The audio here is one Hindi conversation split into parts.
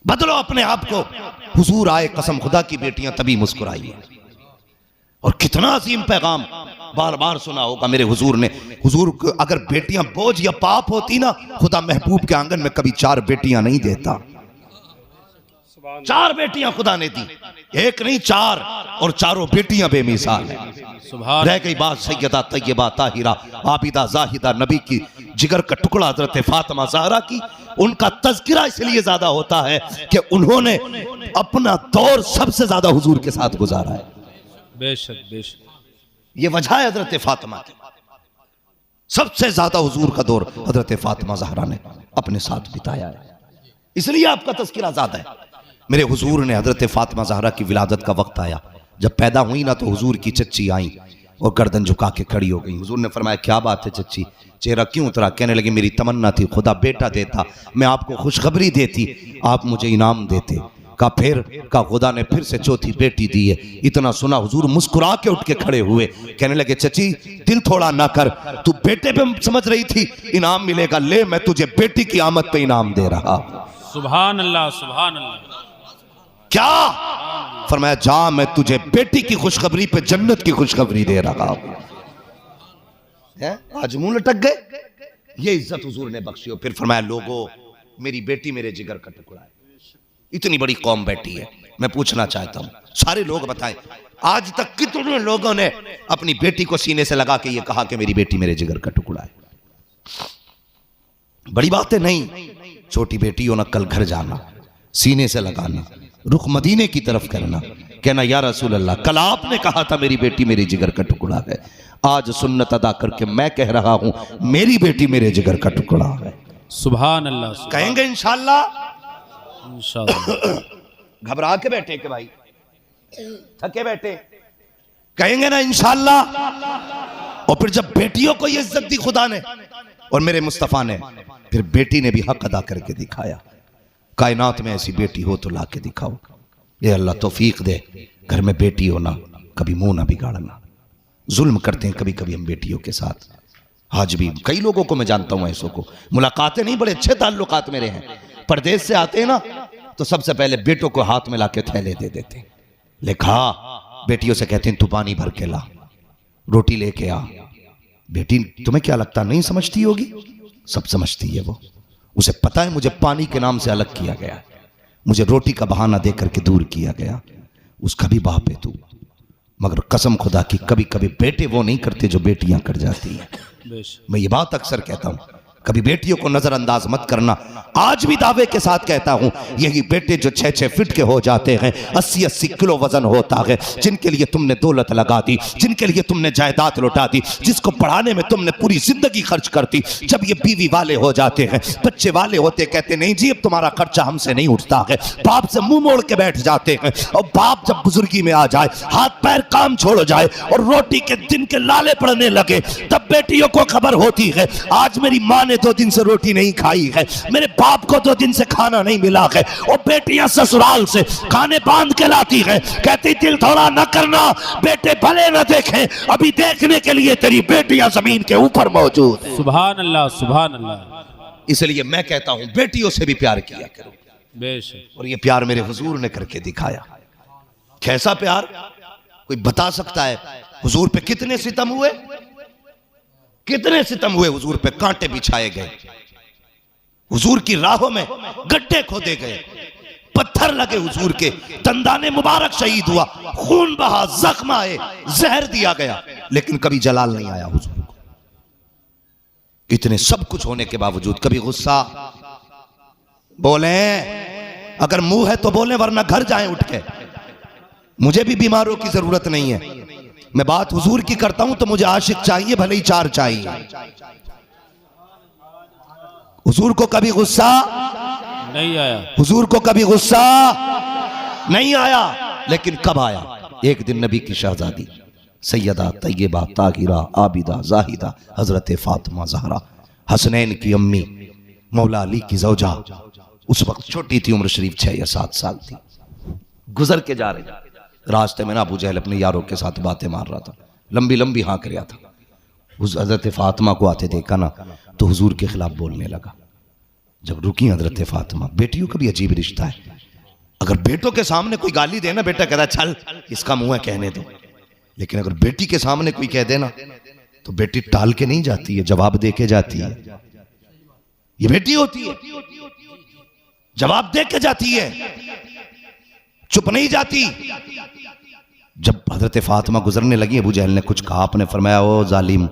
बदलो अपने आप को। हुजूर आए, कसम खुदा की बेटियां तभी मुस्कुराई। और कितना अजीम पैगाम बार बार सुना होगा मेरे हुजूर ने। हुजूर को अगर बेटियां बोझ या पाप होती ना, खुदा महबूब के आंगन में कभी 4 बेटियां नहीं देता। 4 बेटियां खुदा ने दी, एक नहीं 4, और चारों बेटियां बेमिसाल है। रह गई बात सैयदा तैयबा ताहिरा आबिदा जाहिदा नबी की जिगर का टुकड़ा हजरत फातिमा ज़हरा की। उनका तज़किरा इसलिए ज्यादा होता है कि उन्होंने अपना दौर सबसे ज्यादा हुजूर के साथ गुजारा है। बेशक बेशक, ये वजह है हजरत फातिमा की। सबसे ज्यादा हुजूर का दौर हजरत फातिमा ज़हरा ने अपने साथ बिताया है, इसलिए आपका तज़किरा ज्यादा है। मेरे हुजूर ने हजरत फातिमा ज़हरा की विलादत का वक्त आया, जब पैदा हुई ना तो हुजूर की चच्ची आई और गर्दन झुका के खड़ी हो गई। हुजूर ने फरमाया क्या बात है चच्ची, चेहरा क्यों उतरा? कहने लगी मेरी तमन्ना थी खुदा बेटा देता, मैं आपको खुशखबरी देती, आप मुझे इनाम देते। का फिर का खुदा ने फिर से चौथी बेटी दी है। इतना सुना हुजूर मुस्कुरा के उठ के खड़े हुए, कहने लगे चची दिल थोड़ा ना कर, तू बेटे पे समझ रही थी इनाम मिलेगा, ले मैं तुझे बेटी की आमद पे इनाम दे रहा। सुभान अल्लाह सुभान अल्लाह। क्या फरमाया? जा मैं तुझे बेटी की खुशखबरी पे जन्नत की खुशखबरी दे रहा हूं। आज मुंह लटक गए। ये इज्जत हुजूर ने बख्शी। फिर फरमाया लोगों मेरी बेटी मेरे जिगर का टुकड़ा है। इतनी बड़ी कौम बैठी है, मैं पूछना चाहता हूं सारे लोग बताएं आज तक कितने लोगों ने अपनी बेटी को सीने से लगा के ये कहा कि मेरी बेटी मेरे जिगर का टुकड़ा है? बड़ी बात है नहीं। छोटी बेटी हो ना, कल घर जाना, सीने से लगाना, रुख मदीने की तरफ करना, कहना या रसूल अल्लाह कल आपने कहा था मेरी बेटी मेरे जिगर का टुकड़ा है, आज सुन्नत अदा करके मैं कह रहा हूं मेरी बेटी मेरे जिगर का टुकड़ा है। सुभान अल्लाह। कहेंगे इंशाअल्लाह? इंशाअल्लाह। घबरा के बैठे के भाई, थके बैठे, कहेंगे ना इंशाअल्लाह। और फिर जब बेटियों को ये इज्जत दी खुदा ने और मेरे मुस्तफा ने, फिर बेटी ने भी हक अदा करके दिखाया। कायनात में ऐसी बेटी हो तो ला के दिखाओ। ये अल्लाह तौफीक दे, घर में बेटी हो ना कभी मुंह ना बिगाड़ना। जुल्म करते हैं कभी कभी हम बेटियों के साथ। आज भी कई लोगों को मैं जानता हूं ऐसों को, मुलाकातें नहीं, बड़े अच्छे ताल्लुकात मेरे हैं, परदेश से आते हैं ना तो सबसे पहले बेटों को हाथ में लाके थैले दे देते हैं, लिखा बेटियों से कहते हैं तू पानी भर के ला, रोटी लेके आ। बेटी तुम्हें क्या लगता नहीं समझती होगी? सब समझती है वो। उसे पता है मुझे पानी के नाम से अलग किया गया, मुझे रोटी का बहाना दे करके दूर किया गया। उसका भी बाप है तू। मगर कसम खुदा की कभी कभी बेटे वो नहीं करते जो बेटियां कर जाती हैं। मैं ये बात अक्सर कहता हूं, कभी बेटियों को नजरअंदाज मत करना। आज भी दावे के साथ कहता हूं, यही बेटे जो 6-6 फीट के हो जाते हैं, 80-80 किलो वजन होता है, जिनके लिए तुमने दौलत लगा दी, जिनके लिए तुमने जायदाद लौटा दी, जिसको पढ़ाने में तुमने पूरी जिंदगी खर्च कर दी, जब ये बीवी वाले हो जाते हैं, बच्चे वाले होते, कहते नहीं जी अब तुम्हारा खर्चा हमसे नहीं उठता है, बाप से मुंह मोड़ के बैठ जाते हैं। और बाप जब बुजुर्गी में आ जाए, हाथ पैर काम छोड़ जाए और रोटी के दिन के लाले पड़ने लगे, तब बेटियों को खबर होती है आज मेरी माँ ने 2 दिन से रोटी नहीं खाई है, मेरे बाप को 2 दिन से खाना नहीं मिला है। और बेटियां ससुराल से खाने बांध के लाती है, कहती दिल थोड़ा न करना, बेटे भले न देखें, अभी देखने के लिए तेरी बेटियां जमीन के ऊपर मौजूद है। सुभान अल्लाह सुभान अल्लाह। इसलिए मैं कहता हूं बेटियों से भी प्यार किया करो। बेशक। और ये प्यार मेरे हुजूर ने करके दिखाया। कैसा प्यार कोई बता सकता है? हुजूर पे कितने सितम हुए, कितने सितम हुए हुजूर पे, कांटे बिछाए गए, हुजूर की राहों में गड्ढे खोदे गए, पत्थर लगे हुजूर के, दंदाने मुबारक शहीद हुआ, खून बहा, जख्म आए, जहर दिया गया, लेकिन कभी जलाल नहीं आया हुजूर को। इतने सब कुछ होने के बावजूद कभी गुस्सा? बोले अगर मुंह है तो बोले, वरना घर जाएं उठ के। मुझे भी बीमारों की जरूरत नहीं है, मैं बात हुजूर की करता हूं तो मुझे आशिक चाहिए, भले ही 4 चाहिए। हुजूर को कभी गुस्सा नहीं आया, हुजूर को कभी गुस्सा नहीं आया, लेकिन कब आया? एक दिन नबी की शहजादी सैयदा तैयबा ताहिरा आबिदा जाहिदा हजरत फातिमा ज़हरा, हसनैन की अम्मी, मौला अली की ज़ौजा, उस वक्त छोटी थी, उम्र शरीफ 6 या 7 साल थी, गुजर के जा रही, रास्ते में ना अबू जहल अपने यारों के साथ बातें मार रहा था, लंबी लंबी हाँक रहा था। उस हजरत फातिमा को आते देखा ना तो हुजूर के खिलाफ बोलने लगा, जब रुकी हजरत फातिमा, बेटियों का भी अजीब रिश्ता है। अगर बेटों के सामने कोई गाली देना, बेटा कहता है चल इसका मुंह है कहने दो, लेकिन अगर बेटी के सामने कोई कह देना तो बेटी टाल के नहीं जाती है, जवाब दे के जाती है। ये बेटी होती है, जवाब दे के जाती है, चुप नहीं जाती। जब हजरत फातिमा गुजरने लगी, अबू जहल ने कुछ कहा, आपने फरमाया ओ जालिम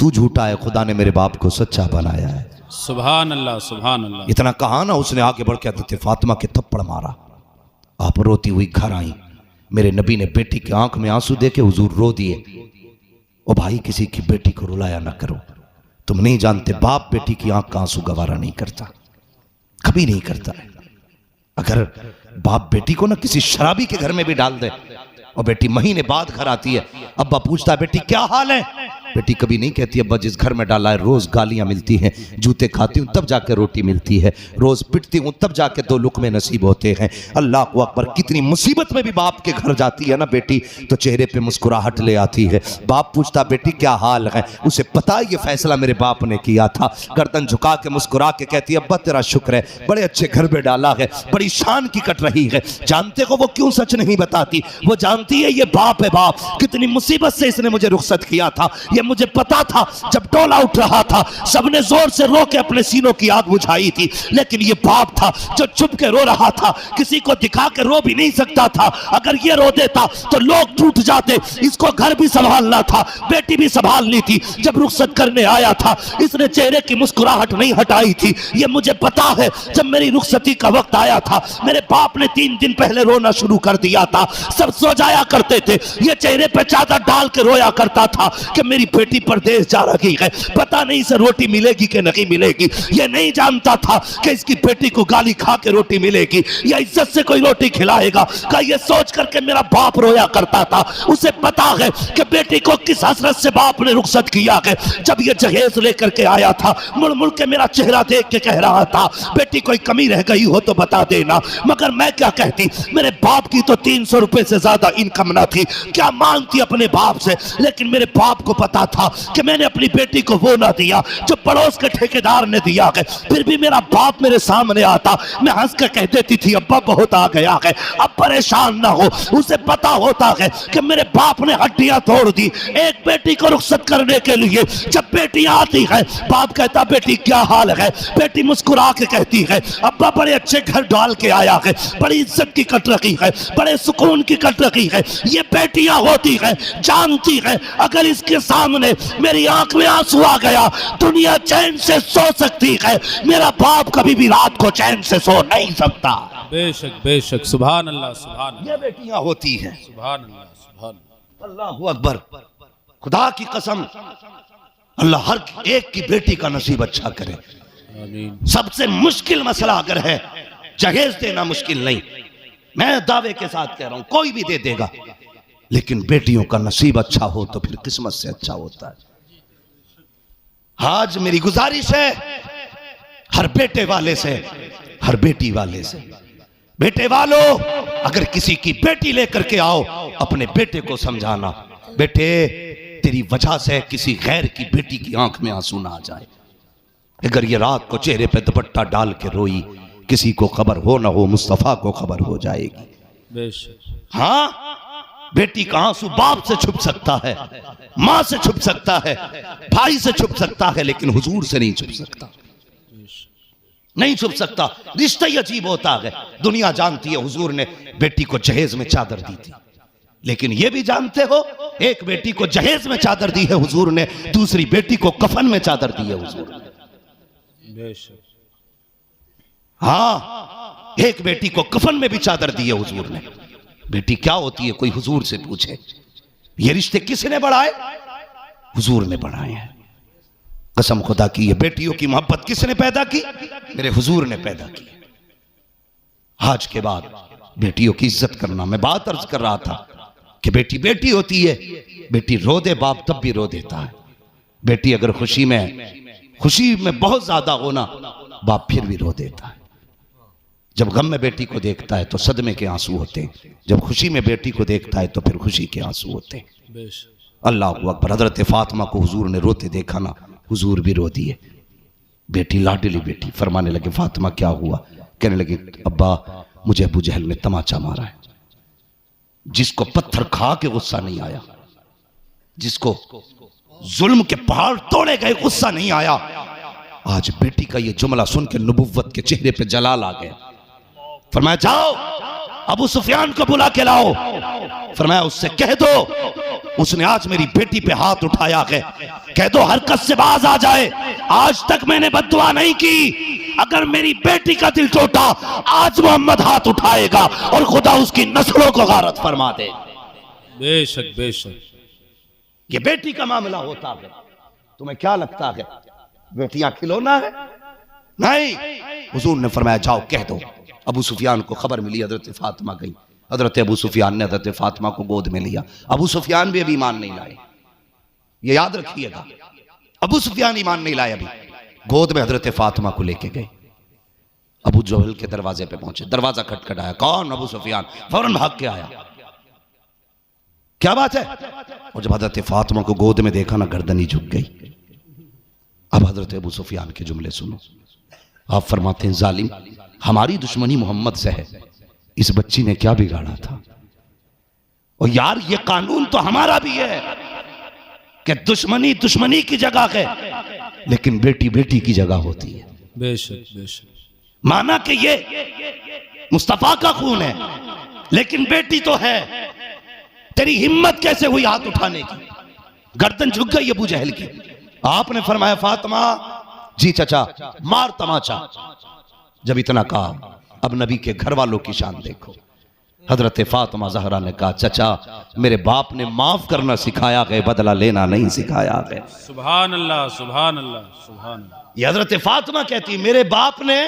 तू झूठा है, खुदा ने मेरे बाप को सच्चा बनाया है। सुभान अल्लाह, सुभान अल्लाह। इतना कहा ना, उसने आगे बढ़ के हजरत फातिमा के थप्पड़ मारा। आप रोती हुई घर आई। मेरे नबी ने बेटी की आंख में आंसू देके हुजूर रो दिए। ओ भाई, किसी की बेटी को रुलाया ना करो, तुम नहीं जानते बाप बेटी की आंख का आंसू गवारा नहीं करता, कभी नहीं करता है। अगर बाप बेटी को ना किसी शराबी के घर में भी डाल दे और बेटी महीने बाद घर आती है, अब्बा पूछता है बेटी क्या हाल है, बेटी कभी नहीं कहती अब्बा जिस घर में डाला है रोज गालियां मिलती हैं, जूते खाती हूं तब जाके रोटी मिलती है, रोज पिटती हूं तब जाके दो लुकमे नसीब होते हैं। अल्लाह को अकबर, कितनी मुसीबत में भी बाप के घर जाती है ना बेटी तो चेहरे पे मुस्कुराहट ले आती है। बाप पूछता बेटी क्या हाल है, उसे पता है ये फैसला मेरे बाप ने किया था, गर्दन झुका के मुस्कुरा के कहती है अब्बा तेरा शुक्र है, बड़े अच्छे घर में डाला है, बड़ी शान की कट रही है। जानते हो वो क्यों सच नहीं बताती, वो जानती है ये बाप है, बाप कितनी मुसीबत से इसने मुझे रुखसत किया था, ये मुझे पता था। जब टोला उठ रहा था सबने जोर से रो के अपने सीनों की आग बुझाई थी, लेकिन ये बाप था जो चुप के रो रहा था, किसी को दिखा के रो भी नहीं सकता था। अगर ये रो देता तो लोग टूट जाते। इसको घर भी संभालना था, बेटी भी संभालनी थी। जब रुखसत करने आया था इसने चेहरे की मुस्कुराहट नहीं हटाई थी। ये मुझे पता है, जब मेरी रुखसती का वक्त आया था मेरे बाप ने 3 दिन पहले रोना शुरू कर दिया था। सब सो जाया करते थे, ये चेहरे पे चादर डाल के रोया करता था कि मेरी बेटी परदेश जा रही है, पता नहीं इसे रोटी मिलेगी कि नहीं मिलेगी। ये नहीं जानता था कि इसकी बेटी को गाली खा के रोटी मिलेगी या इज्जत से कोई रोटी खिलाएगा का, ये सोच करके मेरा बाप रोया करता था। उसे पता है कि बेटी को किस हसरत से बाप ने रुखसत किया है। जब ये जहेज लेकर के आया था मुड़ मुड़ के मेरा चेहरा देख के कह रहा था बेटी कोई कमी रह गई हो तो बता देना, मगर मैं क्या कहती, मेरे बाप की तो 300 रुपए से ज्यादा इनकम ना थी, क्या मांगती अपने बाप से। लेकिन मेरे बाप को पता था कि मैंने अपनी बेटी को वो ना दिया जो पड़ोस के ठेकेदार ने दिया है। फिर भी मेरा बाप मेरे सामने आता, मैं हंस के कह देती थी अब्बा बहुत आ गया है, अब परेशान ना हो। उसे पता होता है कि मेरे बाप ने हड्डियां तोड़ दी एक बेटी को रुखसत करने के लिए। जब बेटी आती है बाप कहता बेटी क्या हाल है, बेटी मुस्कुरा के कहती है अब्बा बड़े अच्छे घर डाल के आया है, बड़ी इज्जत की कट रखी है, बड़े सुकून की कट रखी है। ये बेटियां होती है, जानती है अगर इसके सामने मेरी आंख में आंसू आ गया दुनिया चैन से सो सकती है, मेरा बाप कभी भी रात को चैन से सो नहीं सकता। बेशक बेशक, सुभान अल्लाह, सुभान अल्लाह। ये बेटियां होती हैं। सुभान अल्लाह, सुभान अल्लाहू अकबर, खुदा की कसम अल्लाह हर एक की बेटी का नसीब अच्छा करे। आमीन। सबसे मुश्किल मसला अगर है जहेज देना मुश्किल नहीं, मैं दावे के साथ कह रहा हूं कोई भी दे देगा, लेकिन बेटियों का नसीब अच्छा हो तो फिर किस्मत से अच्छा होता है। आज मेरी गुजारिश है हर बेटे वाले से, हर बेटी वाले से, बेटे वालों अगर किसी की बेटी लेकर के आओ अपने बेटे को समझाना, बेटे तेरी वजह से किसी गैर की बेटी की आंख में आंसू ना आ जाए। अगर ये रात को चेहरे पे दुपट्टा डाल के रोई, किसी को खबर हो ना हो मुस्तफा को खबर हो जाएगी। बेशक। हाँ, बेटी का आंसू बाप से छुप सकता है, मां से छुप सकता है, भाई से छुप सकता है, लेकिन हुजूर से नहीं छुप सकता, नहीं छुप सकता। रिश्ता ही अजीब होता है। दुनिया जानती है हुजूर ने बेटी को जहेज में चादर दी थी, लेकिन ये भी जानते हो एक बेटी को जहेज में चादर दी है हुजूर ने, दूसरी बेटी को कफन में चादर दी है हुजूर ने। बेशक। हाँ, एक बेटी को कफन में भी चादर दी है हुजूर ने। बेटी क्या होती है कोई हुजूर से पूछे। ये रिश्ते किसने बढ़ाए? हुजूर ने बढ़ाए हैं। कसम खुदा की, ये बेटियों की मोहब्बत किसने पैदा की? मेरे हुजूर ने पैदा की। आज के बाद बेटियों की इज्जत करना। मैं बात अर्ज कर रहा था कि बेटी बेटी होती है, बेटी रो दे बाप तब भी रो देता है। बेटी अगर खुशी में बहुत ज्यादा होना, बाप फिर भी रो देता है। जब गम में बेटी को देखता है तो सदमे के आंसू होते हैं, जब खुशी में बेटी को देखता है तो फिर खुशी के आंसू होते हैं। अल्लाह अकबर। हजरत फातिमा को हुजूर ने रोते देखा ना, हुजूर भी रो दिए। बेटी लाडली बेटी फरमाने लगे फातिमा क्या हुआ? कहने लगे अब्बा मुझे अबू जहल ने तमाचा मारा है। जिसको पत्थर खा के गुस्सा नहीं आया, जिसको जुल्म के पहाड़ तोड़े गए गुस्सा नहीं आया, आज बेटी का ये जुमला सुन के नबुव्वत के चेहरे पे जलाल आ गया। फरमाया जाओ अबू सुफियान को बुला के लाओ। फरमाया उससे कह दो उसने आज मेरी बेटी पे हाथ उठाया है, कह दो हरकत से बाज आ जाए। आज तक मैंने बद्दुआ नहीं की, अगर मेरी बेटी का दिल टूटा आज मोहम्मद हाथ उठाएगा और खुदा उसकी नस्लों को गारत फरमा दे। बेशक बेशक ये बेटी का मामला होता है। तुम्हें क्या लगता है बेटियां खिलौना है? नहीं। हुजूर ने फरमाया जाओ कह दो। अबू सुफियान को खबर मिली, हजरत फातिमा गई। हजरत अबू सुफियान ने हजरत फातिमा को गोद में लिया। अबू सुफियान भी अभी ईमान नहीं लाए, ये याद रखिएगा। अबू सुफियान ईमान नहीं लाए, अभी गोद में हजरत फातिमा को लेके गए। अबू जहल के दरवाजे पे पहुंचे, दरवाजा खटखटाया, कौन? अबू सुफियान। फौरन भाग के आया, क्या बात है? और जब हजरत फातिमा को गोद में देखा ना, गर्दन ही झुक गई। अब हजरत अबू सुफियान के जुमले सुनो। आप फरमाते हैं जालिम हमारी दुश्मनी मोहम्मद से है, इस बच्ची ने क्या बिगाड़ा था? और यार ये कानून तो हमारा भी है कि दुश्मनी दुश्मनी की जगह है, लेकिन बेटी बेटी की जगह होती है। बेशक बेशक माना कि ये मुस्तफा का खून है, लेकिन बेटी तो है। तेरी हिम्मत कैसे हुई हाथ उठाने की? गर्दन झुक गई अबू जहल की। आपने फरमाया फातिमा, जी चचा, मार तमाचा। जब इतना कहा, अब नबी के घर वालों की शान देखो। हजरत फातिमा जहरा ने कहा चचा मेरे बाप ने माफ करना सिखाया है, बदला लेना नहीं सिखाया है। सुभान अल्लाह सुभान अल्लाह सुभान अल्लाह। ये हजरत फातिमा कहती मेरे बाप ने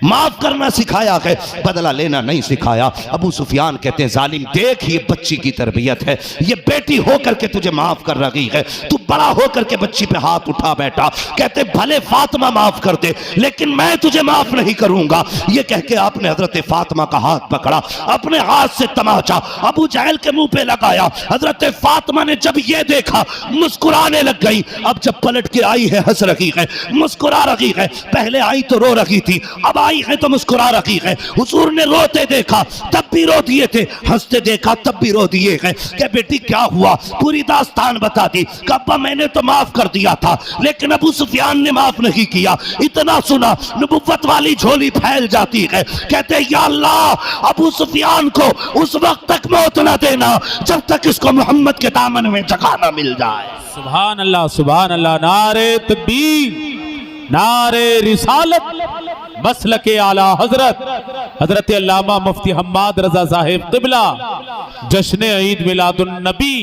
माफ करना सिखाया है, बदला लेना नहीं सिखाया। अबू सुफियान कहते हैं जालिम देख ये बच्ची की तरबियत है, ये बेटी होकर के तुझे माफ कर रही है, तू बड़ा होकर के बच्ची पे हाथ उठा बैठा। कहते भले फातिमा माफ कर दे लेकिन मैं तुझे माफ नहीं करूंगा। ये कह के आपने हजरत फातिमा का हाथ पकड़ा, अपने हाथ से तमाचा अबू जहल के मुंह पे लगाया। हजरत फातिमा ने जब ये देखा मुस्कुराने लग गई। अब जब पलट के आई है हंस रही है, मुस्कुरा रही है। पहले आई तो रो रही थी, अब आई है तो मुस्कुरा रही है। हुजूर ने रोते देखा तब भी रो दिए थे, हंसते देखा तब भी रो दिए हैं। क्या बेटी क्या हुआ? पूरी दास्तान बता दी। कब्बा मैंने तो माफ कर दिया था लेकिन अबू सुफियान ने माफ नहीं किया। इतना सुना नबुव्वत वाली झोली फैल जाती है। कहते या अल्लाह अबू सुफियान को उस वक्त तक मौत न देना जब तक इसको मोहम्मद के दामन में जगह न मिल जाए। सुभान अल्लाह सुभान अल्लाह। नारे तकबीर, नारे रिसालत, मसलके आला हजरत हजरत अल्लामा मुफ्ती हम्माद रजा साहिब क़िबला, जश्न ईद मिलादुन नबी,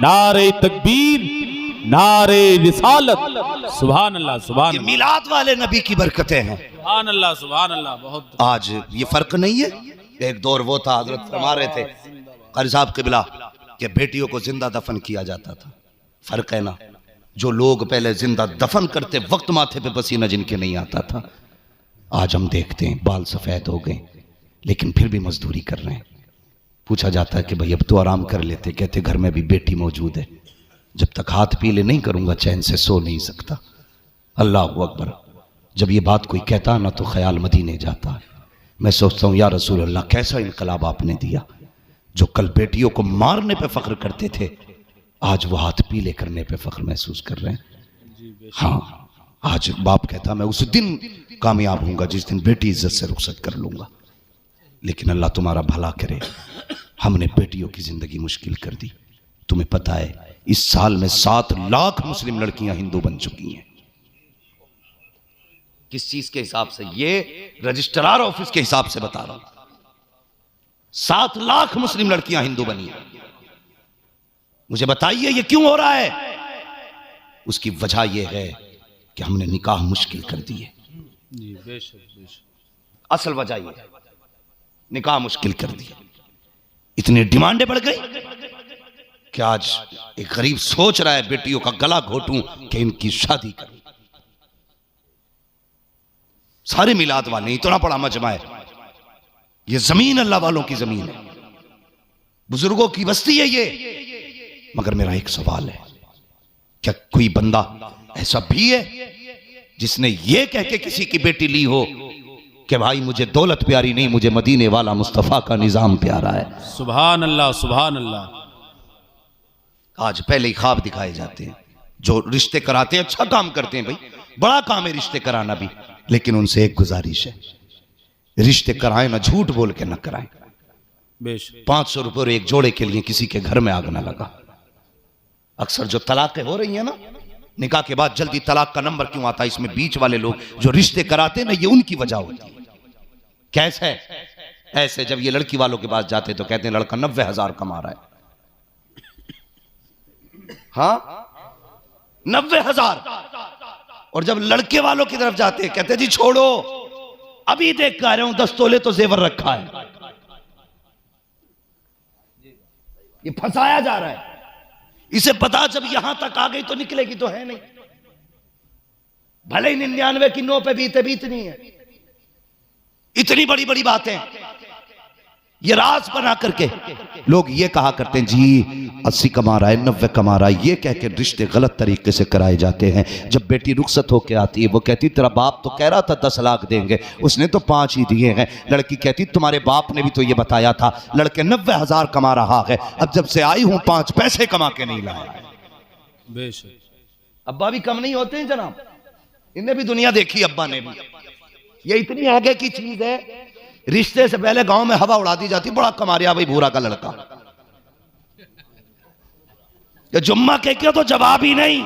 नारे तकबीर, नारे रिसालत। सुभान अल्लाह सुभान अल्लाह। मिलाद वाले नबी की बरकतें हैं। सुभान अल्लाह सुभान अल्लाह। बहुत आज ये फर्क नहीं है। एक दौर वो था, हजरत फरमा रहे थे कारी साहब क़िबला कि बेटियों को जिंदा दफन किया जाता था। फर्क है ना, जो लोग पहले जिंदा दफन करते वक्त माथे पे पसीना जिनके नहीं आता था, आज हम देखते हैं बाल सफेद हो गए लेकिन फिर भी मजदूरी कर रहे हैं। पूछा जाता है कि भाई अब तो आराम कर लेते, कहते घर में भी बेटी मौजूद है, जब तक हाथ पीले नहीं करूंगा चैन से सो नहीं सकता। अल्लाह अकबर। जब ये बात कोई कहता ना तो ख्याल मदीने जाता है। मैं सोचता हूँ या रसूल अल्लाह कैसा इनकलाब आपने दिया। जो कल बेटियों को मारने पे फख्र करते थे आज वो हाथ पीले करने पे फख्र महसूस कर रहे हैं। हाँ, आज बाप कहता मैं उस दिन कामयाब हूंगा जिस दिन बेटी इज्जत से रुखसत कर लूंगा। लेकिन अल्लाह तुम्हारा भला करे, हमने बेटियों की जिंदगी मुश्किल कर दी। तुम्हें पता है इस साल में 7 लाख मुस्लिम लड़कियां हिंदू बन चुकी हैं। किस चीज के हिसाब से? ये रजिस्ट्रार ऑफिस के हिसाब से बता रहा हूं। 7 लाख मुस्लिम लड़कियां हिंदू बनी हैं। मुझे बताइए ये क्यों हो रहा है? उसकी वजह यह है कि हमने निकाह मुश्किल कर दिए। जी बेशक बेशक। असल वजह यह है निकाह मुश्किल कर दिया। इतनी डिमांडें बढ़ गई कि आज एक गरीब सोच रहा है बेटियों का गला घोटूं कि इनकी शादी करूं। सारे मिलाद वाले इतना बड़ा मजमा है। ये जमीन अल्लाह वालों की जमीन है, बुजुर्गों की बस्ती है ये। मगर मेरा एक सवाल है, क्या कोई बंदा ऐसा भी है जिसने ये कह के किसी की बेटी ली हो कि भाई मुझे दौलत प्यारी नहीं, मुझे मदीने वाला मुस्तफ़ा का निजाम प्यारा है। सुभान अल्लाह, सुभान अल्लाह। आज पहले ही ख्वाब दिखाए जाते हैं। जो रिश्ते कराते हैं अच्छा काम करते हैं भाई, बड़ा काम है रिश्ते कराना भी, लेकिन उनसे एक गुजारिश है, रिश्ते कराएं ना झूठ बोल के ना कराएं। 500 रुपये एक जोड़े के लिए किसी के घर में आग ना लगा। अक्सर जो तलाकें हो रही है ना, निकाह के बाद जल्दी तलाक का नंबर क्यों आता है? इसमें बीच वाले लोग जो रिश्ते कराते हैं ना, ये उनकी वजह होती है। कैसे? ऐसे जब ये लड़की वालों के पास जाते तो कहते हैं लड़का 90,000 कमा रहा है। हाँ 90,000। और जब लड़के वालों की तरफ जाते हैं कहते हैं जी छोड़ो, अभी देख कर आ रहा हूं 10 तोले तो जेवर रखा है। ये फंसाया जा रहा है। इसे पता जब यहां तक आ गई तो निकलेगी तो है नहीं। भले ही 99 की 9 पे बीतनी है। इतनी बड़ी बड़ी बातें ये राज बना करके लोग ये कहा करते हैं जी 80 कमा रहा है, 90 कमा रहा है, ये कह के रिश्ते गलत तरीके से कराए जाते हैं। जब बेटी रुखसत होके आती है वो कहती तेरा बाप तो कह रहा था 10 लाख देंगे, उसने तो 5 ही दिए हैं। लड़की कहती तुम्हारे बाप ने भी तो ये बताया था। लड़के 90,000 कमा रहा है, अब जब से आई हूं 5 पैसे कमा के नहीं लाया। अब्बा भी कम नहीं होते हैं जनाब, इन्हें भी दुनिया देखी अब्बा ने भी। ये इतनी आगे की चीज है, रिश्ते से पहले गांव में हवा उड़ा दी जाती, बड़ा कमा रहा भाई भूरा का लड़का। ये जुम्मा कह के तो जवाब ही नहीं।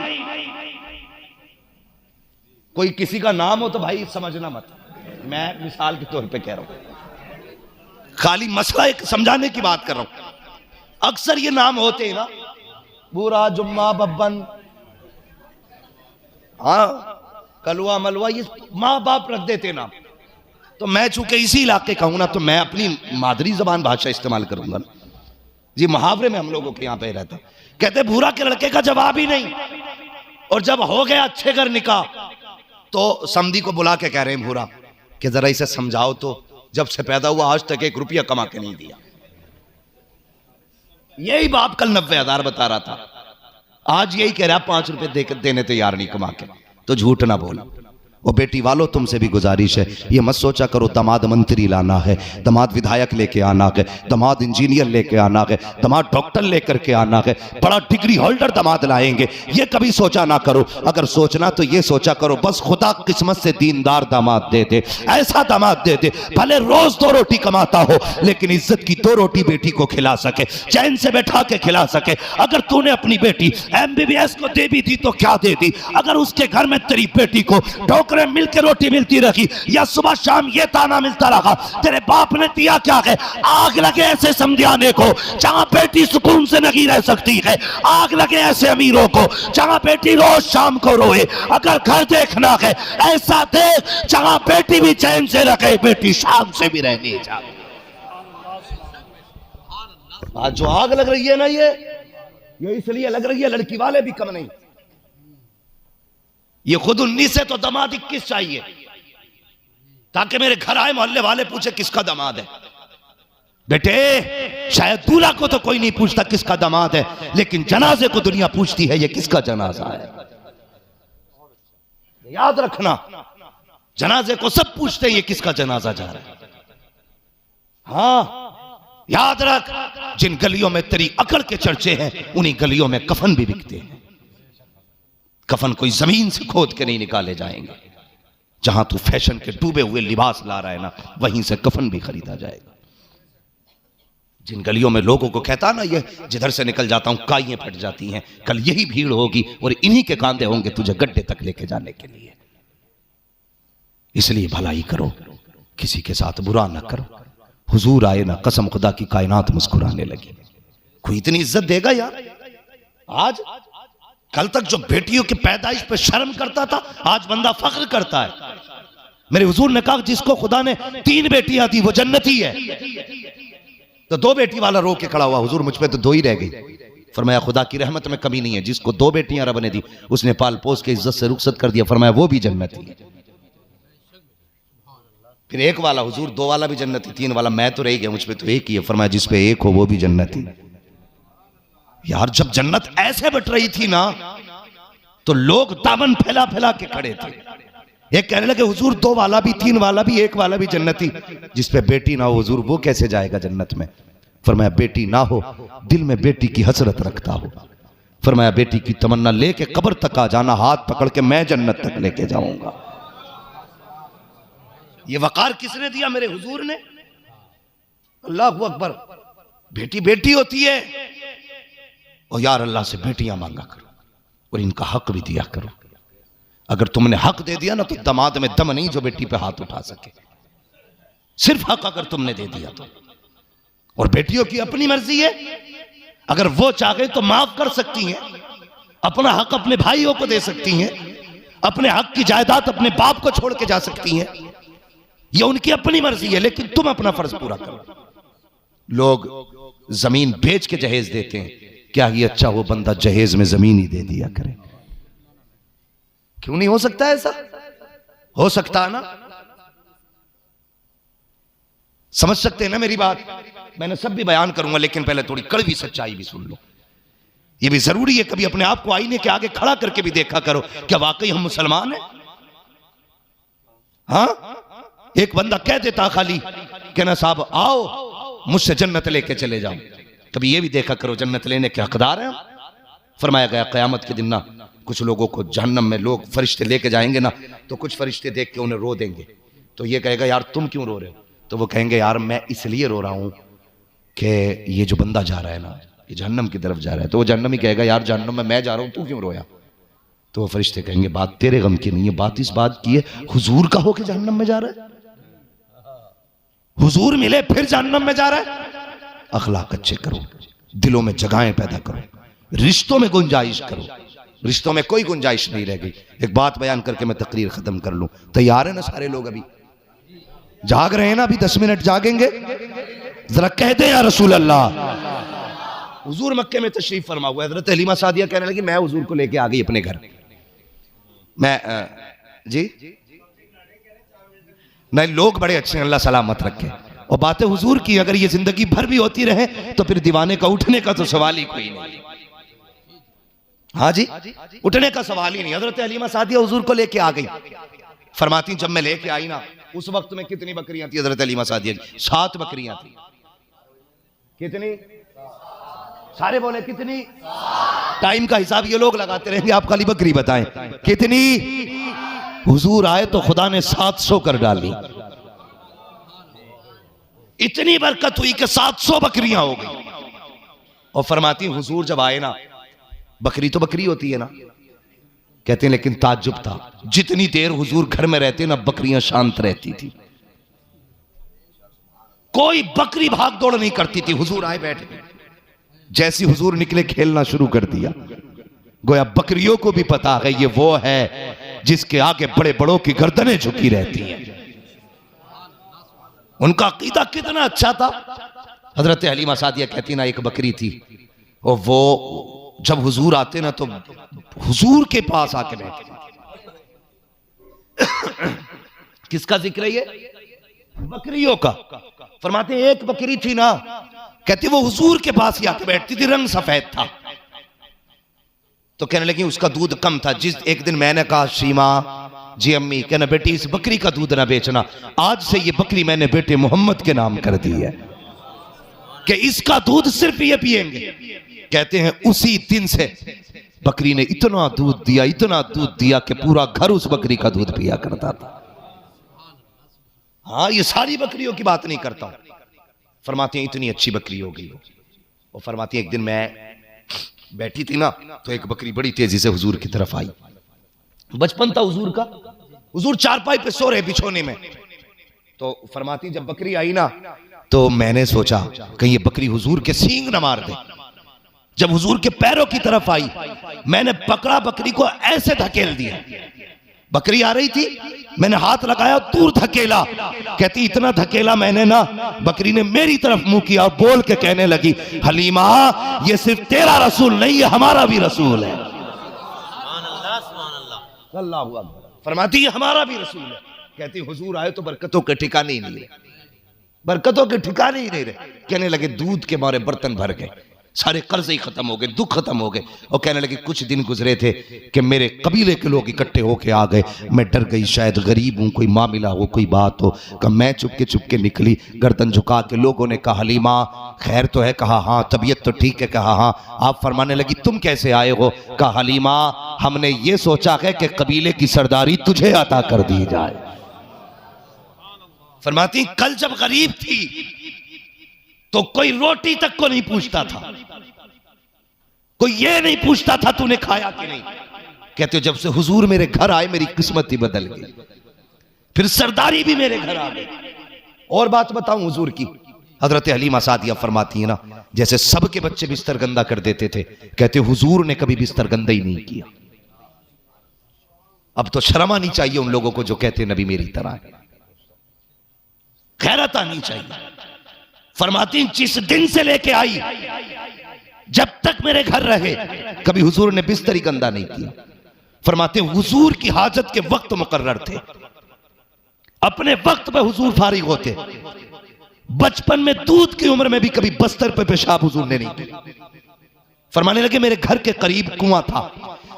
कोई किसी का नाम हो तो भाई समझना मत, मैं मिसाल के तौर पे कह रहा हूं, खाली मसला एक समझाने की बात कर रहा हूं। अक्सर ये नाम होते हैं ना, बूरा, जुम्मा, बब्बन, हाँ कलवा मलवा, ये माँ बाप रख देते नाम। तो मैं चूंकि इसी इलाके का हूं ना, तो मैं अपनी मादरी जबान भाषा इस्तेमाल करूंगा ना जी। मुहावरे में हम लोगों के यहां पे रहता, कहते भूरा के लड़के का जवाब ही नहीं। और जब हो गया अच्छे घर निकाह तो समधी को बुला के कह रहे हैं भूरा कि जरा इसे समझाओ तो, जब से पैदा हुआ आज तक 1 रुपया कमा के नहीं दिया। यही बाप कल 90,000 बता रहा था, आज यही कह रहा 5 रुपए देने तैयार नहीं कमा के। तो झूठ ना बोला। वो बेटी वालों तुमसे भी गुजारिश है, ये मत सोचा करो दामाद मंत्री लाना है, दामाद विधायक लेके आना है, दामाद इंजीनियर लेके आना है, दामाद डॉक्टर लेकर के आना है, बड़ा डिग्री होल्डर दामाद लाएंगे, ये कभी सोचा ना करो। अगर सोचना तो ये सोचा करो बस खुदा किस्मत से दीनदार दामाद दे दे, ऐसा दामाद दे दे भले रोज 2 रोटी कमाता हो लेकिन इज्जत की 2 रोटी बेटी को खिला सके, चैन से बैठा के खिला सके। अगर तूने अपनी बेटी MBBS को दे भी दी तो क्या दे दी, अगर उसके घर में तेरी बेटी को मिलकर रोटी मिलती रही या सुबह शाम ये ताना मिलता रहा तेरे बाप ने दिया क्या है। आग लगे ऐसे समझाने को जहां बेटी सुकून से नहीं रह सकती है, आग लगे ऐसे अमीरों को जहां बेटी रोज शाम को रोए। अगर घर देखना है ऐसा देख जहां बेटी भी चैन से रखे, बेटी शाम से भी रहनी चाहिए। आज जो आग लग रही है ना, ये इसलिए लग रही है लड़की वाले भी कम नहीं। ये खुद 19 है तो दामाद 21 चाहिए, ताकि मेरे घर आए मोहल्ले वाले पूछे किसका दामाद है। बेटे शायद दूल्हा को तो कोई नहीं पूछता किसका दामाद है, लेकिन जनाजे को दुनिया पूछती है ये किसका जनाजा है। याद रखना, जनाजे को सब पूछते हैं ये किसका जनाजा जा रहा है। हाँ याद रख, जिन गलियों में तेरी अकड़ के चर्चे हैं उन्हीं गलियों में कफन भी बिकते हैं। कफन कोई जमीन से खोद के नहीं निकाले जाएंगे। जहां तू फैशन के डूबे हुए लिबास ला रहा है ना, वहीं से कफन भी खरीदा जाएगा। जिन गलियों में लोगों को कहता ना ये जिधर से निकल जाता हूं काइयां फट जाती हैं, कल यही भीड़ होगी और इन्हीं के कांधे होंगे तुझे गड्ढे तक लेके जाने के लिए। इसलिए भलाई करो, किसी के साथ बुरा ना करो। हुजूर आए ना, कसम खुदा की कायनात मुस्कुराने लगी। कोई इतनी इज्जत देगा यार? आज कल तक जो बेटियों की पैदाइश पे शर्म करता था, आज बंदा फख्र करता है। मेरे हुजूर ने कहा जिसको खुदा ने 3 बेटियां दी वो जन्नती है। तो 2 बेटी वाला रो के खड़ा हुआ, हुजूर मुझ पे तो 2 ही रह गई। फरमाया खुदा की रहमत में कमी नहीं है, जिसको 2 बेटियां रब ने दी उसने पाल पोस के इज्जत से रुखसत कर दिया, फरमाया वो भी जन्नती है। फिर 1 वाला, हुजूर 2 वाला भी जन्नती, 3 वाला मैं तो रह गया, मुझ पे तो 1 ही है। फरमाया जिस पे 1 हो वो भी जन्नती। यार जब जन्नत ऐसे बट रही थी ना, तो लोग दामन फैला फैला के खड़े थे। एक कहने लगे हुजूर 2 वाला भी, 3 वाला भी, 1 वाला भी जन्नती, जिस पे बेटी ना हो हुजूर वो कैसे जाएगा जन्नत में? फरमाया बेटी ना हो, दिल में बेटी की हसरत रखता हो। फरमाया बेटी की तमन्ना लेके कब्र तक आ जाना, हाथ पकड़ के मैं जन्नत तक लेके जाऊंगा। ये वकार किसने दिया? मेरे हुजूर ने। अल्लाह अकबर। बेटी बेटी होती है, और यार अल्लाह से बेटियां मांगा करो और इनका हक भी दिया करो। अगर तुमने हक दे दिया ना तो दमाद में दम नहीं जो बेटी पे हाथ उठा सके। सिर्फ हक अगर तुमने दे दिया तो। और बेटियों की अपनी मर्जी है, अगर वो चाहे तो माफ कर सकती हैं, अपना हक अपने भाइयों को दे सकती हैं, अपने हक की जायदाद अपने बाप को छोड़ के जा सकती हैं, ये उनकी अपनी मर्जी है, लेकिन तुम अपना फर्ज पूरा करो। लोग जमीन बेच के जहेज देते हैं, क्या ये अच्छा वो बंदा जहेज में जमीन ही दे दिया करे? क्यों नहीं हो सकता ऐसा? हो सकता है ना? समझ सकते हैं ना मेरी बात? मैंने सब भी बयान करूंगा, लेकिन पहले थोड़ी कड़वी सच्चाई भी सुन लो। ये भी जरूरी है, कभी अपने आप को आईने के आगे खड़ा करके भी देखा करो, क्या वाकई हम मुसलमान हैं? हाँ, एक बंदा कह देता खाली कहना साहब आओ मुझसे जन्नत लेके चले जाओ, कभी ये भी देखा करो जन्नत लेने के हकदार हैं? फरमाया गया क़यामत के दिन ना कुछ लोगों को जहन्नम में लोग फरिश्ते लेके जाएंगे ना, तो कुछ फरिश्ते देख के उन्हें रो देंगे। तो ये कहेगा यार तुम क्यों रो रहे हो? तो वो कहेंगे यार मैं इसलिए रो रहा हूं कि ये जो बंदा जा रहा है ना, ये जहन्नम की तरफ जा रहा है। तो वो जहन्नम ही कहेगा यार जहन्नम में मैं जा रहा हूं, तू क्यों रोया? तो वो फरिश्ते कहेंगे बात तेरे गम की नहीं है, बात इस बात की है हुजूर का हो के जहन्नम में जा रहा है, हुजूर मिले फिर जहन्नम में जा रहा है। अखलाक अच्छे करो, दिलों में जगहें पैदा करो, रिश्तों में गुंजाइश करो। रिश्तों में कोई गुंजाइश नहीं रह गई। एक बात बयान करके मैं तकरीर खत्म कर लूं। तैयार है ना सारे लोग? अभी जाग रहे हैं ना? अभी 10 मिनट जागेंगे? जरा कह दे या रसूल अल्लाह। हुजूर मक्के में तशरीफ फरमा हुआ। हजरत हलीमा सादिया कहने लगी मैं हुजूर को लेके आ गई अपने घर। मैं जी नहीं, लोग बड़े अच्छे हैं, अल्लाह सलामत रखे। और बातें हुजूर की अगर ये जिंदगी भर भी होती रहे तो फिर दीवाने का उठने का तो सवाल ही कोई नहीं। हाँ जी, उठने का सवाल ही नहीं। हजरत हलीमा सादिया हुजूर को लेके आ गई। फरमाती जब मैं लेके आई ना उस वक्त में कितनी बकरियां थी हजरत हलीमा सादिया की? 7 बकरियां थी। कितनी? सारे बोले कितनी? टाइम का हिसाब ये लोग लगाते रहेंगे, आप खाली बकरी बताएं कितनी? हुजूर आए तो खुदा ने 700 कर डाली। इतनी बरकत हुई कि 700 बकरियां हो गई। और फरमाती हुजूर जब आए ना, बकरी तो बकरी होती है ना, कहते हैं लेकिन ताज्जुब था जितनी देर हुजूर घर में रहते ना बकरियां शांत रहती थी, कोई बकरी भाग दौड़ नहीं करती थी। हुजूर आए बैठ गए, जैसी हुजूर निकले खेलना शुरू कर दिया। गोया बकरियों को भी पता है ये वो है जिसके आगे बड़े बड़ों की गर्दनें झुकी रहती हैं। उनका अकीदा कितना अच्छा था। हजरत हलीमा सादिया कहती ना एक बकरी थी, और वो जब हुजूर आते ना तो हुजूर के पास आके बैठे। किसका जिक्र है ये? बकरियों का। फरमाते एक बकरी थी ना, कहती वो हुजूर के पास ही आके बैठती थी, रंग सफेद था। तो कहने लगी उसका दूध कम था। जिस एक दिन मैंने कहा शीमा जी अम्मी, कहना बेटी इस बकरी का दूध ना बेचना, आज से ये बकरी मैंने बेटे मोहम्मद के नाम कर दी है कि इसका दूध सिर्फ ये पिएंगे। कहते हैं उसी दिन से बकरी ने इतना दूध दिया, इतना दूध दिया कि पूरा घर उस बकरी का दूध पिया करता था। हाँ, ये सारी बकरियों की बात नहीं करता। फरमाती हैं इतनी अच्छी बकरी हो गई। और फरमाती हैं एक दिन मैं बैठी थी ना तो एक बकरी बड़ी तेजी से हुजूर की तरफ आई। बचपन था हुजूर का, हुजूर चारपाई पे सो रहे बिछोने में। तो फरमाती जब बकरी आई ना तो मैंने सोचा कहीं ये बकरी हुजूर के सींग न मार दे। जब हुजूर के पैरों की तरफ आई मैंने पकड़ा, बकरी को ऐसे धकेल दिया। बकरी आ रही थी, मैंने हाथ लगाया, दूर धकेला। कहती इतना धकेला मैंने ना, बकरी ने मेरी तरफ मुंह किया और बोल के कहने लगी हलीमा ये सिर्फ तेरा रसूल नहीं है, हमारा भी रसूल है। अल्लाहु अकबर। फरमाती है हमारा भी रसूल है। कहती हुजूर आए तो बरकतों के ठिकाने ही नहीं रहे, बरकतों के ठिकाने ही नहीं रहे। कहने लगे दूध के मारे बर्तन भर गए, सारे कर्ज ही खत्म हो गए, दुख खत्म हो गए। और कहने लगे कुछ दिन गुजरे थे कि मेरे कबीले के लोग इकट्ठे होके आ गए। मैं डर गई, शायद गरीब हूं, कोई मामला हो, कोई बात हो। कि मैं चुपके निकली, गर्दन झुका के। लोगों ने कहा हलीमा खैर तो है? कहा हाँ। तबीयत तो ठीक है? कहा हाँ। आप फरमाने लगी तुम कैसे आए हो? कहा हलीमा हमने ये सोचा है कि कबीले की सरदारी तुझे अता कर दी जाए। फरमाती कल जब गरीब थी तो कोई रोटी तक को नहीं पूछता था, कोई ये नहीं पूछता था तूने खाया कि नहीं। कहते हो जब से हुजूर मेरे घर आए मेरी किस्मत ही बदल गई, फिर सरदारी भी मेरे घर आ गई। और बात बताऊं हुजूर की, हजरत हलीमा सादिया फरमाती है ना, जैसे सबके बच्चे बिस्तर गंदा कर देते थे, कहते हुजूर ने कभी बिस्तर गंदा ही नहीं किया। अब तो शर्म आनी चाहिए उन लोगों को जो कहते नबी मेरी तरह है, खैरत आनी चाहिए। फरमाती जिस दिन से लेके आई जब तक मेरे घर रहे कभी हुजूर ने बिस्तर ही गंदा नहीं किया। फरमाते हुजूर की हाजत के वक्त मुकर्रर थे, अपने वक्त पे हुजूर फारिग होते। बचपन में दूध की उम्र में भी कभी बस्तर पे पेशाब हुजूर ने नहीं किया। फरमाने लगे मेरे घर के करीब कुआं था,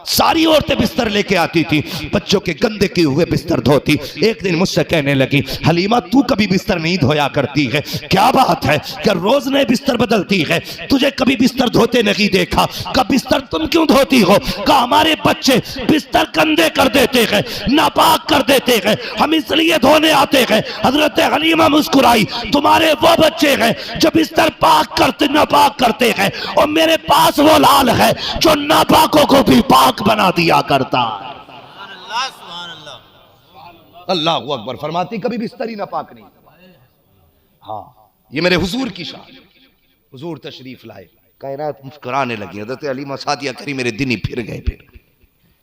सारी औरतें बिस्तर लेके आती थी, बच्चों के गंदे किए हुए बिस्तर धोती। एक दिन मुझसे कहने लगी हलीमा तू कभी बिस्तर नहीं धोया करती है, क्या बात है? क्या रोज नए बिस्तर बदलती है? तुझे कभी बिस्तर धोते नहीं देखा। कब बिस्तर तुम क्यों धोती हो? कहा हमारे बच्चे बिस्तर गंदे कर देते हैं, नापाक कर देते हैं, हम इसलिए धोने आते हैं। हजरत हलीमा मुस्कुराई, तुम्हारे वो बच्चे हैं जो बिस्तर पाक करते नापाक करते हैं, और मेरे पास वो लाल है जो नापाकों को भी पाक बना दिया करता। अल्लाह अकबर। फरमाती कभी बिस्तर ही नापाक नहीं। हाँ ये मेरे हुजूर की शान। हुजूर तशरीफ लाए, कायनात मुस्कुराने लगी। हज़रत हलीमा सादिया करी मेरे दिन ही फिर गए, फिर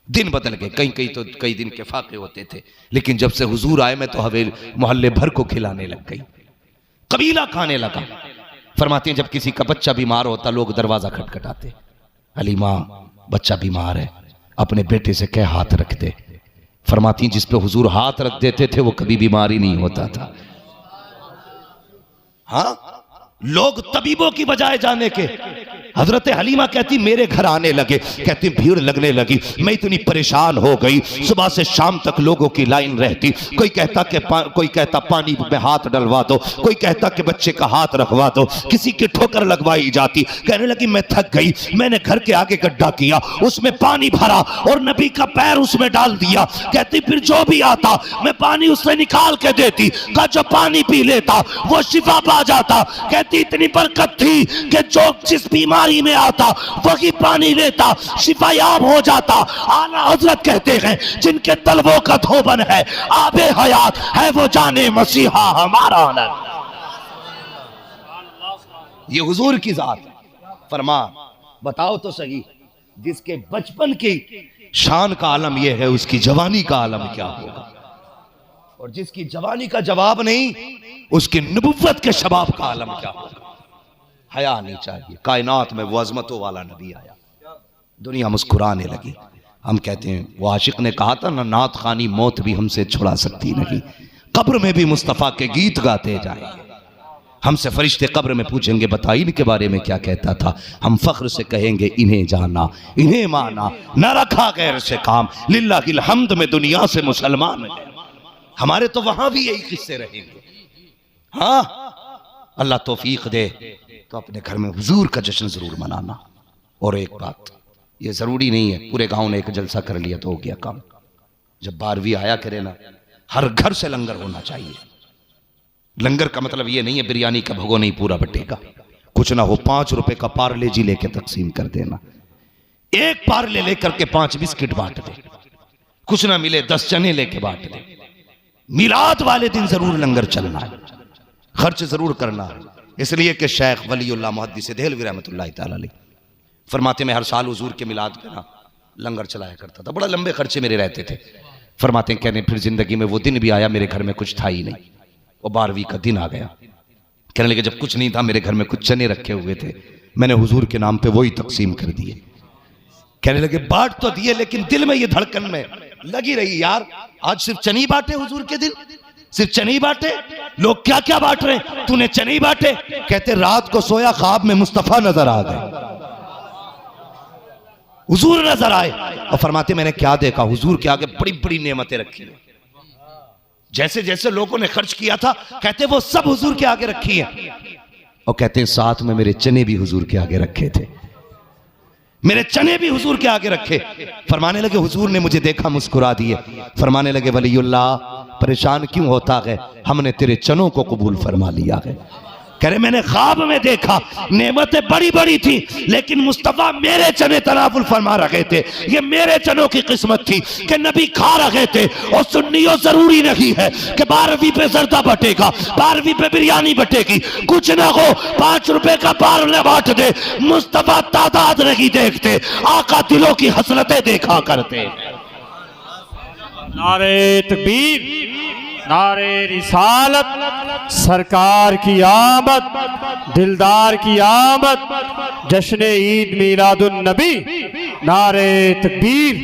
दिन बदल गए। कहीं तो कई दिन के फाके होते थे, लेकिन जब से हुजूर आए मैं तो हवेली मोहल्ले भर को खिलाने लग गई, कबीला खाने लगा। फरमाती हैं जब किसी का बच्चा बीमार होता लोग दरवाजा खटखटाते, हलीमा बच्चा बीमार है, अपने बेटे से कह हाथ रख दे। फरमाती जिस पे हुजूर हाथ रख देते थे वो कभी बीमार ही नहीं होता था। हाँ लोग तबीबों की बजाय जाने के, हजरत हलीमा कहती मेरे घर आने लगे, कहती भीड़ लगने लगी, मैं इतनी परेशान हो गई। सुबह से शाम तक लोगों की लाइन रहती, कोई कहता कि कोई कहता पानी में हाथ डलवा दो, कोई कहता कि बच्चे का हाथ रखवा दो, किसी की ठोकर लगवाई जाती। कहने लगी मैं थक गई, मैंने घर के आगे गड्ढा किया, उसमें पानी भरा और नबी का पैर उसमें डाल दिया। कहती फिर जो भी आता मैं पानी उससे निकाल के देती, का जो पानी पी लेता वो शिफा पा जाता। कहती इतनी बरकत थी कि जो जिस बीमारी में आता वही पानी लेता शिफायाब हो जाता। आला हजरत कहते हैं जिनके तलवों का धोबन है आबे हयात है वो जाने मसीहा हमारा आनंद। ये हुजूर की जात है। फरमा बताओ तो सही, जिसके बचपन की शान का आलम यह है उसकी जवानी का आलम क्या होगा, और जिसकी जवानी का जवाब नहीं उसकी नबुव्वत के शबाब का आलम क्या होगा। हया नहीं चाहिए। कायनात में वो अजमतों वाला नबी आया, दुनिया मुस्कुराने लगी। हम कहते हैं वो आशिक ने कहा था ना, नात खानी मौत भी हमसे छुड़ा सकती नहीं, कब्र में भी मुस्तफ़ा के गीत गाते जाएंगे। हमसे फरिश्ते कब्र में पूछेंगे बता इनके बारे में क्या कहता था, हम फख्र से कहेंगे इन्हें जाना इन्हें माना, न रखा गैर से काम, लिल्लाहिल हम्द में दुनिया से मुसलमान है। हमारे तो वहां भी यही किस्से रहेंगे। हाँ अल्लाह तौफीक दे तो अपने घर में हुजूर का जश्न जरूर मनाना। और एक बात, ये जरूरी नहीं है पूरे गांव ने एक जलसा कर लिया तो हो गया काम। जब 12वीं आया करे ना, हर घर से लंगर होना चाहिए। लंगर का मतलब ये नहीं है बिरयानी का भगो नहीं पूरा बटेगा, कुछ ना हो 5 रुपए का पार्ले जी लेके तकसीम कर देना, एक पार्ले लेकर के 5 बिस्किट बांट दे, कुछ ना मिले 10 चने लेके बांट दे। मिलाद वाले दिन जरूर लंगर चलना है, खर्च जरूर करना है। इसलिए कि शेख वलीउल्लाह मुहद्दिस देहलवी रहमतुल्लाह तआला अलैह फरमाते मैं हर साल हुजूर के मिलाद पे ना लंगर चलाया करता था, बड़ा लंबे खर्चे मेरे रहते थे। फरमाते हैं कहने फिर जिंदगी में वो दिन भी आया मेरे घर में कुछ था ही नहीं, वो 12वीं का दिन आ गया। कहने लगे जब कुछ नहीं था मेरे घर में कुछ चने रखे हुए थे, मैंने हुजूर के नाम पे वही तकसीम कर दिए। कहने लगे बांट तो दिए लेकिन दिल में ये धड़कन में लगी रही यार आज सिर्फ चने बांटे हुजूर के दिन, सिर्फ चने बांटे, लोग क्या क्या बांट रहे, तूने चने बांटे। कहते रात को सोया ख्वाब में मुस्तफा नजर आ गए। हुजूर नजर आए और फरमाते मैंने क्या देखा, हुजूर के आगे बड़ी बड़ी नेमतें रखी हैं, जैसे जैसे लोगों ने खर्च किया था, कहते वो सब हुजूर के आगे रखी है। और कहते हैं साथ में मेरे चने भी हुजूर के आगे रखे थे, मेरे चने भी हुजूर के आगे रखे। फरमाने लगे हुजूर ने मुझे देखा, मुस्कुरा दिए। फरमाने लगे वलीउल्लाह परेशान क्यों होता है, हमने तेरे चनों को कबूल फरमा लिया है। कह रहे मैंने ख्वाब में देखा, नेमतें बड़ी बड़ी थी, लेकिन मुस्तफा मेरे चने तनावुल फरमा रहे थे। ये मेरे चनों की किस्मत थी कि नबी खा रहे थे। और सुन्नियों जरूरी नहीं है कि 12वीं पे जर्दा बटेगा, 12वीं पे बिरयानी बटेगी, कुछ ना हो 5 रुपए का पार्ले बांट दे। मुस्तफा तादाद नहीं देखते, आका दिलों की हसरतें देखा करते। नारे तकबीर, नारे रिसालत, सरकार की आमद, दिलदार की आमद, जश्न ईद मीलादुन नबी, नारे तकबीर।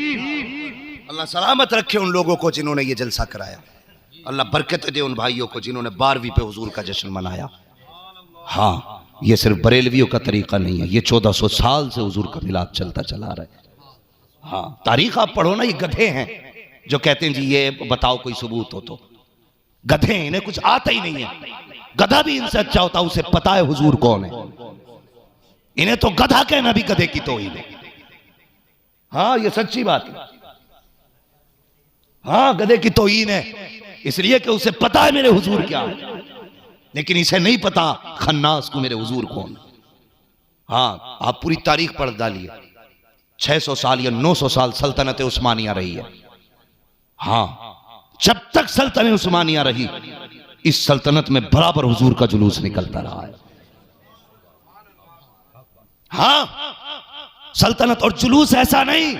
अल्लाह सलामत रखे उन लोगों को जिन्होंने ये जलसा कराया, अल्लाह बरकत दे उन भाइयों को जिन्होंने 12वीं पे हुजूर का जश्न मनाया। हाँ, ये सिर्फ बरेलवियों का तरीका नहीं है, ये 1400 साल से हुजूर का मिलाद चलता चला रहा है। हाँ, तारीख आप पढ़ो ना, ये गधे हैं जो कहते हैं जी ये बताओ कोई सबूत हो तो। गधे, इन्हें कुछ आता ही नहीं है। गधा भी इनसे अच्छा होता, उसे पता है हुजूर कौन है। इन्हें तो गधा कहना भी गधे की तौहीन है। हाँ, ये सच्ची बात है। हाँ, गधे की तौहीन है, इसलिए कि उसे पता है मेरे हुजूर क्या है, लेकिन इसे नहीं पता खन्नास को मेरे हुजूर कौन। हाँ, आप पूरी तारीख पढ़ डालिए, 600 साल या 900 साल सल्तनत उस्मानिया रही है। हाँ, जब तक सल्तनत उस्मानिया रही, इस सल्तनत में बराबर हुजूर का जुलूस निकलता रहा है। हाँ, सल्तनत और जुलूस ऐसा नहीं,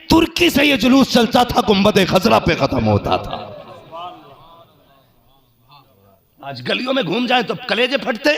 तुर्की से ये जुलूस चलता था, गुंबद खजरा पे खत्म होता था। आज गलियों में घूम जाए तो कलेजे फटते।